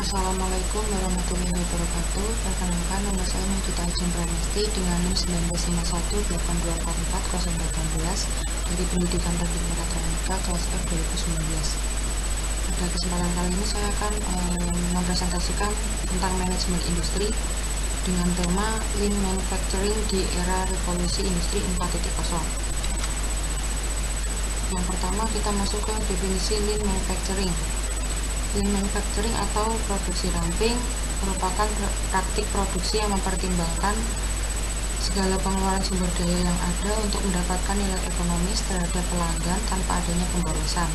Assalamualaikum warahmatullahi wabarakatuh. Perkenalkan, nama saya Nagita Ajeng Pramesti dengan NIM 19518244 dari Pendidikan Teknik Mekatronika kelas F 2019. Pada kesempatan kali ini saya akan mempresentasikan tentang manajemen industri dengan tema Lean Manufacturing di era revolusi industri 4.0. Yang pertama, kita masuk ke definisi Lean Manufacturing. Lean Manufacturing atau produksi ramping merupakan praktik produksi yang mempertimbangkan segala pengeluaran sumber daya yang ada untuk mendapatkan nilai ekonomis terhadap pelanggan tanpa adanya pemborosan.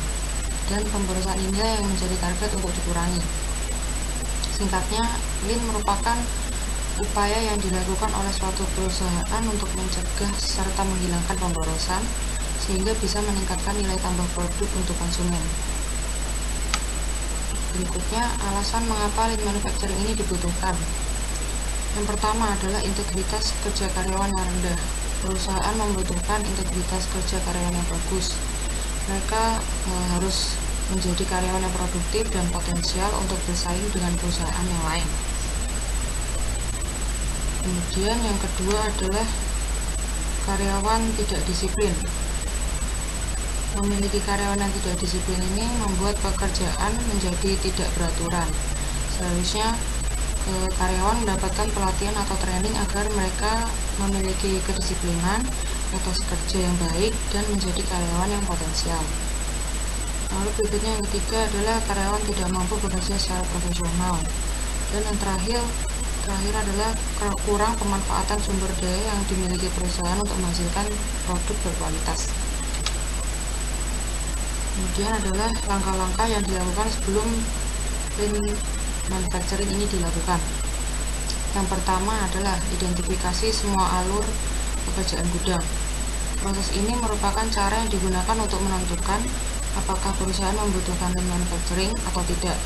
Dan pemborosan inilah yang menjadi target untuk dikurangi. Singkatnya, Lean merupakan upaya yang dilakukan oleh suatu perusahaan untuk mencegah serta menghilangkan pemborosan sehingga bisa meningkatkan nilai tambah produk untuk konsumen. Berikutnya, alasan mengapa Lean Manufacturing ini dibutuhkan. Yang pertama adalah integritas kerja karyawan yang rendah. Perusahaan membutuhkan integritas kerja karyawan yang bagus. Mereka harus menjadi karyawan yang produktif dan potensial untuk bersaing dengan perusahaan yang lain. Kemudian yang kedua adalah karyawan tidak disiplin. Memiliki karyawan yang tidak disiplin ini membuat pekerjaan menjadi tidak beraturan. Seharusnya karyawan mendapatkan pelatihan atau training agar mereka memiliki kedisiplinan, etos kerja yang baik, dan menjadi karyawan yang potensial. Lalu berikutnya yang ketiga adalah karyawan tidak mampu bekerja secara profesional. Dan yang terakhir adalah kurang pemanfaatan sumber daya yang dimiliki perusahaan untuk menghasilkan produk berkualitas. Kemudian adalah langkah-langkah yang dilakukan sebelum Lean Manufacturing ini dilakukan. Yang pertama adalah identifikasi semua alur pekerjaan gudang. Proses ini merupakan cara yang digunakan untuk menentukan apakah perusahaan membutuhkan Lean Manufacturing atau tidak.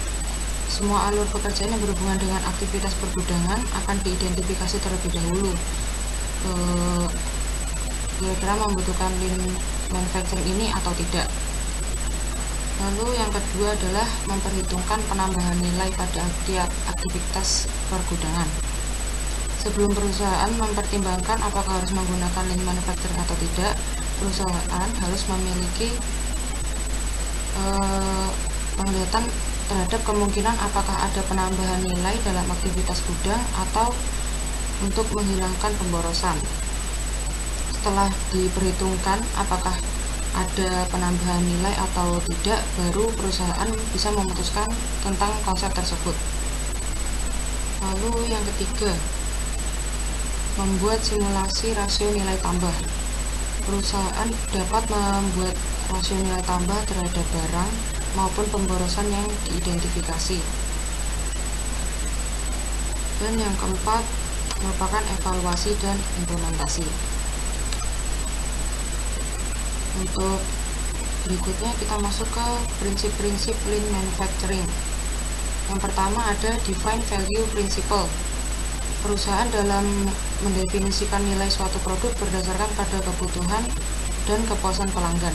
Semua alur pekerjaan yang berhubungan dengan aktivitas pergudangan akan diidentifikasi terlebih dahulu. Kira-kira membutuhkan Lean Manufacturing ini atau tidak. Lalu yang kedua adalah memperhitungkan penambahan nilai pada aktivitas pergudangan. Sebelum perusahaan mempertimbangkan apakah harus menggunakan Lean Manufacturing atau tidak, perusahaan harus memiliki penglihatan terhadap kemungkinan apakah ada penambahan nilai dalam aktivitas gudang atau untuk menghilangkan pemborosan. Setelah diperhitungkan apakah ada penambahan nilai atau tidak, baru perusahaan bisa memutuskan tentang konsep tersebut. Lalu yang ketiga, membuat simulasi rasio nilai tambah. Perusahaan dapat membuat rasio nilai tambah terhadap barang maupun pemborosan yang diidentifikasi. Dan yang keempat merupakan evaluasi dan implementasi. Untuk berikutnya kita masuk ke prinsip-prinsip Lean Manufacturing. Yang pertama ada Define Value Principle. Perusahaan dalam mendefinisikan nilai suatu produk berdasarkan pada kebutuhan dan kepuasan pelanggan.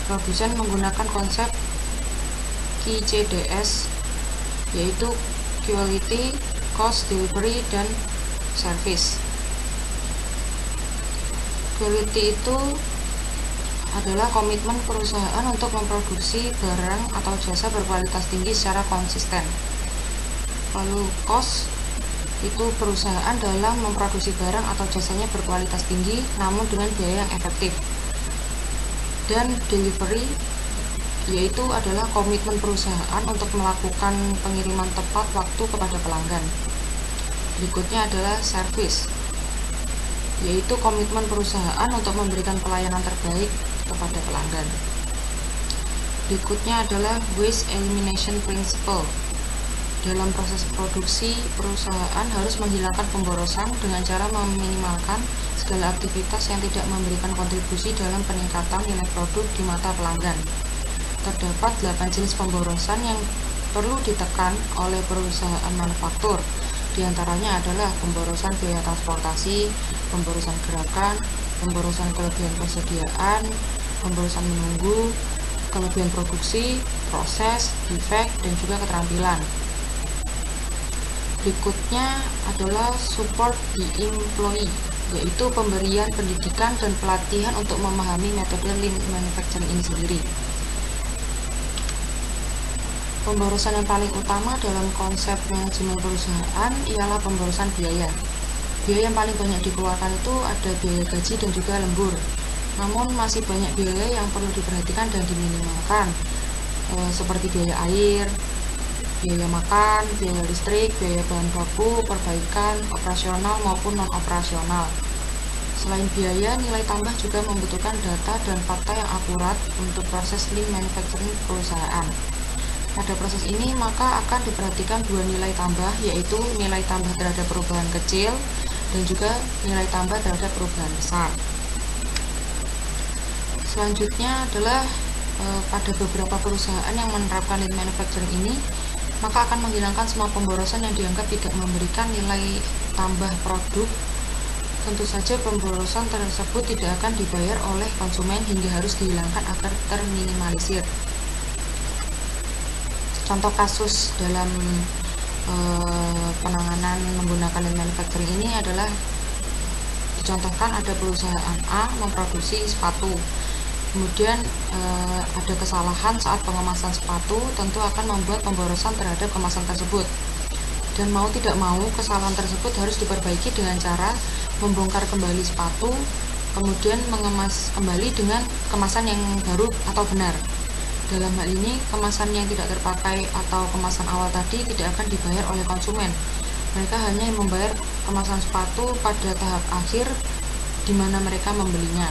Produsen menggunakan konsep QCDS, yaitu Quality, Cost, Delivery, dan Service. Quality itu adalah komitmen perusahaan untuk memproduksi barang atau jasa berkualitas tinggi secara konsisten. Lalu cost itu perusahaan dalam memproduksi barang atau jasanya berkualitas tinggi namun dengan biaya yang efektif. Dan delivery yaitu adalah komitmen perusahaan untuk melakukan pengiriman tepat waktu kepada pelanggan. Berikutnya adalah service, yaitu komitmen perusahaan untuk memberikan pelayanan terbaik kepada pelanggan. Berikutnya adalah Waste Elimination Principle. Dalam proses produksi, perusahaan harus menghilangkan pemborosan dengan cara meminimalkan segala aktivitas yang tidak memberikan kontribusi dalam peningkatan nilai produk di mata pelanggan. Terdapat 8 jenis pemborosan yang perlu ditekan oleh perusahaan manufaktur. Di antaranya adalah pemborosan biaya transportasi, pemborosan gerakan, pemborosan kelebihan persediaan, pemborosan menunggu, kelebihan produksi, proses, defect, dan juga keterampilan. Berikutnya adalah support the employee, yaitu pemberian pendidikan dan pelatihan untuk memahami metode lean manufacturing ini sendiri. Pemborosan yang paling utama dalam konsep manajemen perusahaan ialah pemborosan biaya. Biaya yang paling banyak dikeluarkan itu ada biaya gaji dan juga lembur. Namun masih banyak biaya yang perlu diperhatikan dan diminimalkan, seperti biaya air, biaya makan, biaya listrik, biaya bahan baku, perbaikan, operasional maupun non-operasional. Selain biaya, nilai tambah juga membutuhkan data dan fakta yang akurat untuk proses lean manufacturing perusahaan. Pada proses ini maka akan diperhatikan dua nilai tambah, yaitu nilai tambah terhadap perubahan kecil dan juga nilai tambah terhadap perubahan besar. Selanjutnya adalah pada beberapa perusahaan yang menerapkan lean manufacturing ini, maka akan menghilangkan semua pemborosan yang dianggap tidak memberikan nilai tambah produk. Tentu saja pemborosan tersebut tidak akan dibayar oleh konsumen hingga harus dihilangkan agar terminimalisir. Contoh kasus dalam penanganan menggunakan lean manufacturing ini adalah dicontohkan ada perusahaan A memproduksi sepatu. Kemudian ada kesalahan saat pengemasan sepatu, tentu akan membuat pemborosan terhadap kemasan tersebut. Dan mau tidak mau, kesalahan tersebut harus diperbaiki dengan cara membongkar kembali sepatu, kemudian mengemas kembali dengan kemasan yang baru atau benar. Dalam hal ini, kemasan yang tidak terpakai atau kemasan awal tadi tidak akan dibayar oleh konsumen. Mereka hanya membayar kemasan sepatu pada tahap akhir di mana mereka membelinya.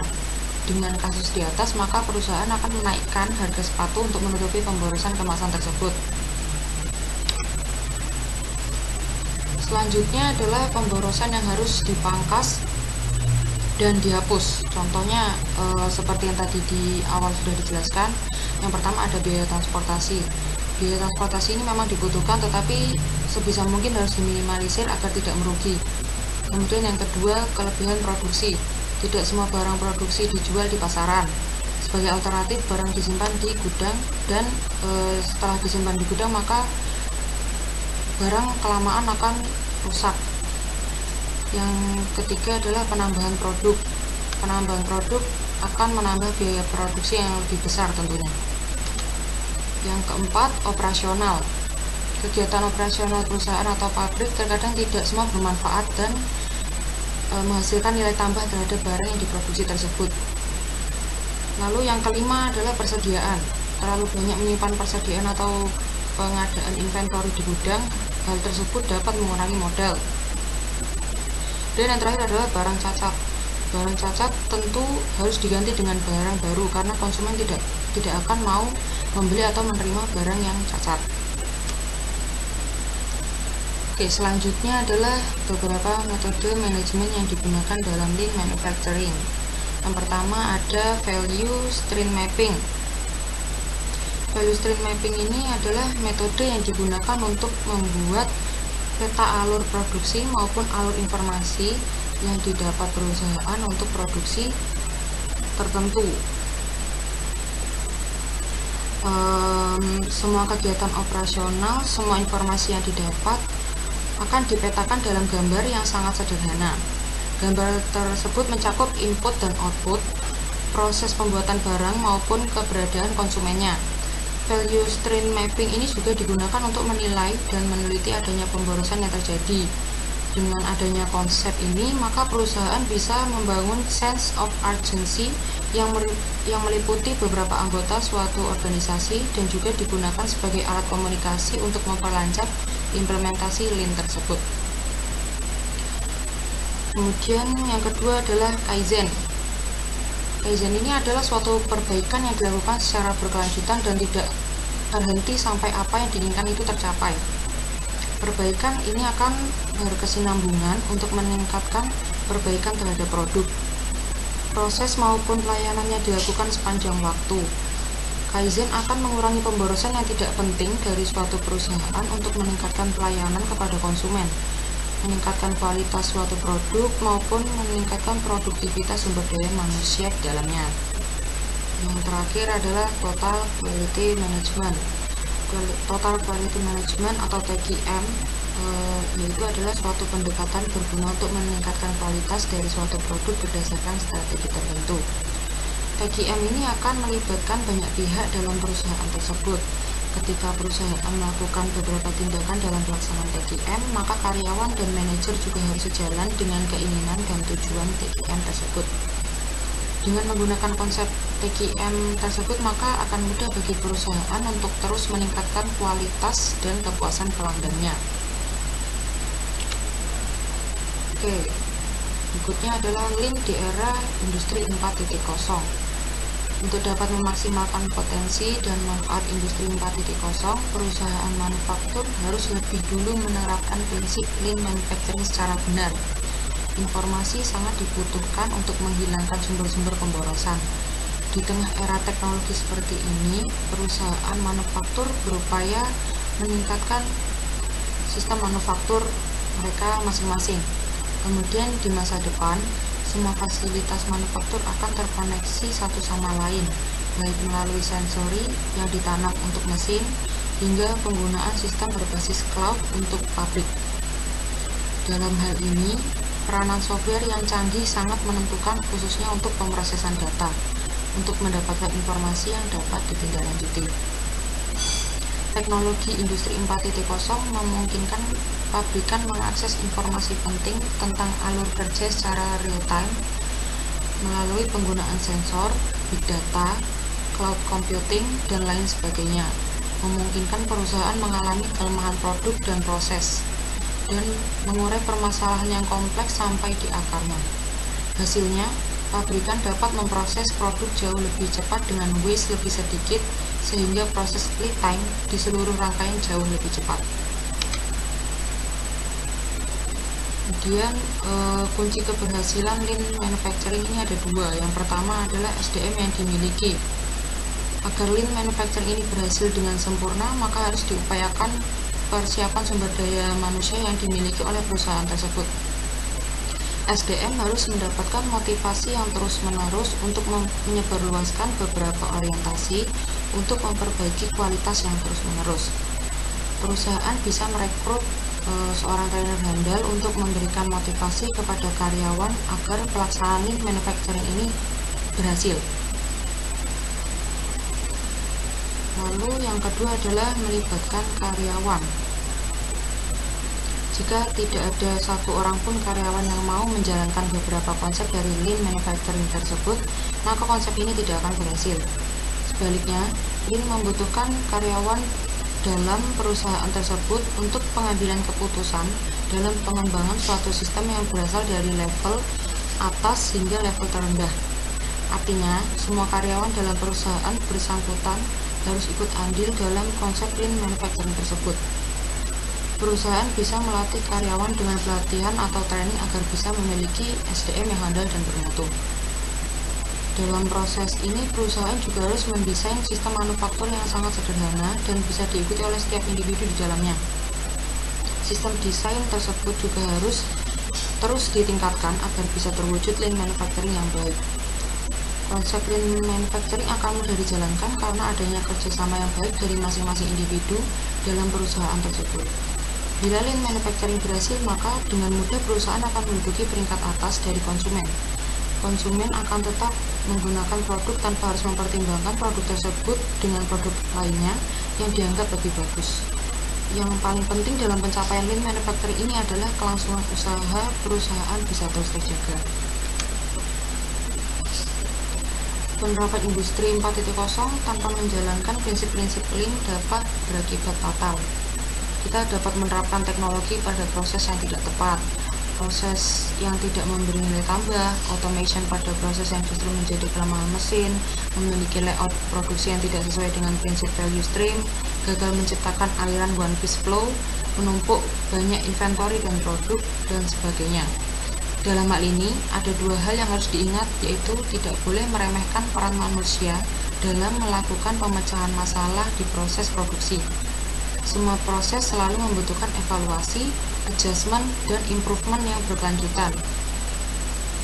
Dengan kasus di atas, maka perusahaan akan menaikkan harga sepatu untuk menutupi pemborosan kemasan tersebut. Selanjutnya adalah pemborosan yang harus dipangkas dan dihapus. Contohnya seperti yang tadi di awal sudah dijelaskan. Yang pertama ada biaya transportasi. Biaya transportasi ini memang dibutuhkan, tetapi sebisa mungkin harus diminimalisir agar tidak merugi. Kemudian yang kedua, kelebihan produksi. Tidak semua barang produksi dijual di pasaran. Sebagai alternatif, barang disimpan di gudang dan setelah disimpan di gudang maka barang kelamaan akan rusak. Yang ketiga adalah penambahan produk. Penambahan produk akan menambah biaya produksi yang lebih besar tentunya. Yang keempat, operasional. Kegiatan operasional perusahaan atau pabrik terkadang tidak semua bermanfaat dan menghasilkan nilai tambah terhadap barang yang diproduksi tersebut. Lalu yang kelima adalah persediaan. Terlalu banyak menyimpan persediaan atau pengadaan inventory di gudang, hal tersebut dapat mengurangi modal. Dan yang terakhir adalah barang cacat. Barang cacat tentu harus diganti dengan barang baru karena konsumen tidak akan mau membeli atau menerima barang yang cacat. Oke, selanjutnya adalah beberapa metode manajemen yang digunakan dalam lean manufacturing. Yang pertama ada value stream mapping. Value stream mapping ini adalah metode yang digunakan untuk membuat peta alur produksi maupun alur informasi yang didapat perusahaan untuk produksi tertentu. Semua kegiatan operasional, semua informasi yang didapat akan dipetakan dalam gambar yang sangat sederhana. Gambar tersebut mencakup input dan output, proses pembuatan barang maupun keberadaan konsumennya. Value stream mapping ini juga digunakan untuk menilai dan meneliti adanya pemborosan yang terjadi. Dengan adanya konsep ini, maka perusahaan bisa membangun sense of urgency yang meliputi beberapa anggota suatu organisasi dan juga digunakan sebagai alat komunikasi untuk memperlancar implementasi lean tersebut. Kemudian yang kedua adalah Kaizen. Kaizen ini adalah suatu perbaikan yang dilakukan secara berkelanjutan dan tidak berhenti sampai apa yang diinginkan itu tercapai. Perbaikan ini akan berkesinambungan untuk meningkatkan perbaikan terhadap produk. Proses maupun pelayanannya dilakukan sepanjang waktu. Kaizen akan mengurangi pemborosan yang tidak penting dari suatu perusahaan untuk meningkatkan pelayanan kepada konsumen, meningkatkan kualitas suatu produk maupun meningkatkan produktivitas sumber daya manusia di dalamnya. Yang terakhir adalah total quality management. Total Quality Management atau TQM, yaitu adalah suatu pendekatan berguna untuk meningkatkan kualitas dari suatu produk berdasarkan strategi tertentu. TQM ini akan melibatkan banyak pihak dalam perusahaan tersebut. Ketika perusahaan melakukan beberapa tindakan dalam pelaksanaan TQM, maka karyawan dan manajer juga harus sejalan dengan keinginan dan tujuan TQM tersebut. Dengan menggunakan konsep TQM tersebut, maka akan mudah bagi perusahaan untuk terus meningkatkan kualitas dan kepuasan pelanggannya. Oke, berikutnya adalah Lean di era Industri 4.0. Untuk dapat memaksimalkan potensi dan manfaat Industri 4.0, perusahaan manufaktur harus lebih dulu menerapkan prinsip Lean Manufacturing secara benar. Informasi sangat dibutuhkan untuk menghilangkan sumber-sumber pemborosan. Di tengah era teknologi seperti ini, perusahaan manufaktur berupaya meningkatkan sistem manufaktur mereka masing-masing. Kemudian di masa depan, semua fasilitas manufaktur akan terkoneksi satu sama lain, baik melalui sensori yang ditanam untuk mesin, hingga penggunaan sistem berbasis cloud untuk pabrik. Dalam hal ini, peranan software yang canggih sangat menentukan, khususnya untuk pemrosesan data, untuk mendapatkan informasi yang dapat ditindaklanjuti. Teknologi Industri 4.0 memungkinkan pabrikan mengakses informasi penting tentang alur kerja secara real-time melalui penggunaan sensor, big data, cloud computing, dan lain sebagainya, memungkinkan perusahaan mengalami kelemahan produk dan proses, dan mengurai permasalahan yang kompleks sampai di akarnya. Hasilnya, pabrikan dapat memproses produk jauh lebih cepat dengan waste lebih sedikit, sehingga proses lead time di seluruh rangkaian jauh lebih cepat. Kemudian kunci keberhasilan Lean Manufacturing ini ada dua. Yang pertama adalah SDM yang dimiliki. Agar Lean Manufacturing ini berhasil dengan sempurna, maka harus diupayakan persiapan sumber daya manusia yang dimiliki oleh perusahaan tersebut. SDM harus mendapatkan motivasi yang terus-menerus untuk menyebarluaskan beberapa orientasi untuk memperbaiki kualitas yang terus-menerus. Perusahaan bisa merekrut seorang trainer handal untuk memberikan motivasi kepada karyawan agar pelaksanaan Lean Manufacturing ini berhasil. Lalu yang kedua adalah melibatkan karyawan. Jika tidak ada satu orang pun karyawan yang mau menjalankan beberapa konsep dari Lean Manufacturing tersebut, maka konsep ini tidak akan berhasil. Sebaliknya, Lean membutuhkan karyawan dalam perusahaan tersebut untuk pengambilan keputusan dalam pengembangan suatu sistem yang berasal dari level atas hingga level terendah. Artinya, semua karyawan dalam perusahaan bersangkutan harus ikut andil dalam konsep Lean Manufacturing tersebut. Perusahaan bisa melatih karyawan dengan pelatihan atau training agar bisa memiliki SDM yang handal dan bermutu. Dalam proses ini, perusahaan juga harus mendesain sistem manufaktur yang sangat sederhana dan bisa diikuti oleh setiap individu di dalamnya. Sistem desain tersebut juga harus terus ditingkatkan agar bisa terwujud Lean Manufacturing yang baik. Konsep Lean Manufacturing akan mudah dijalankan karena adanya kerjasama yang baik dari masing-masing individu dalam perusahaan tersebut. Bila Lean Manufacturing berhasil, maka dengan mudah perusahaan akan menduduki peringkat atas dari konsumen. Konsumen akan tetap menggunakan produk tanpa harus mempertimbangkan produk tersebut dengan produk lainnya yang dianggap lebih bagus. Yang paling penting dalam pencapaian Lean Manufacturing ini adalah kelangsungan usaha perusahaan bisa terus terjaga. Penerapan Industri 4.0 tanpa menjalankan prinsip-prinsip Lean dapat berakibat fatal. Kita dapat menerapkan teknologi pada proses yang tidak tepat, proses yang tidak memberi nilai tambah, automation pada proses yang justru menjadi kelemahan mesin, memiliki layout produksi yang tidak sesuai dengan prinsip value stream, gagal menciptakan aliran one piece flow, menumpuk banyak inventory dan produk, dan sebagainya. Dalam hal ini, ada dua hal yang harus diingat, yaitu tidak boleh meremehkan peran manusia dalam melakukan pemecahan masalah di proses produksi. Semua proses selalu membutuhkan evaluasi, adjustment, dan improvement yang berkelanjutan.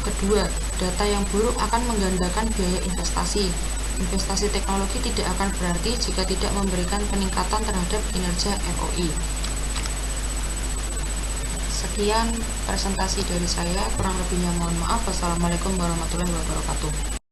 Kedua, data yang buruk akan menggandakan biaya investasi. Investasi teknologi tidak akan berarti jika tidak memberikan peningkatan terhadap kinerja ROI. Sekian presentasi dari saya, kurang lebihnya mohon maaf. Wassalamualaikum warahmatullahi wabarakatuh.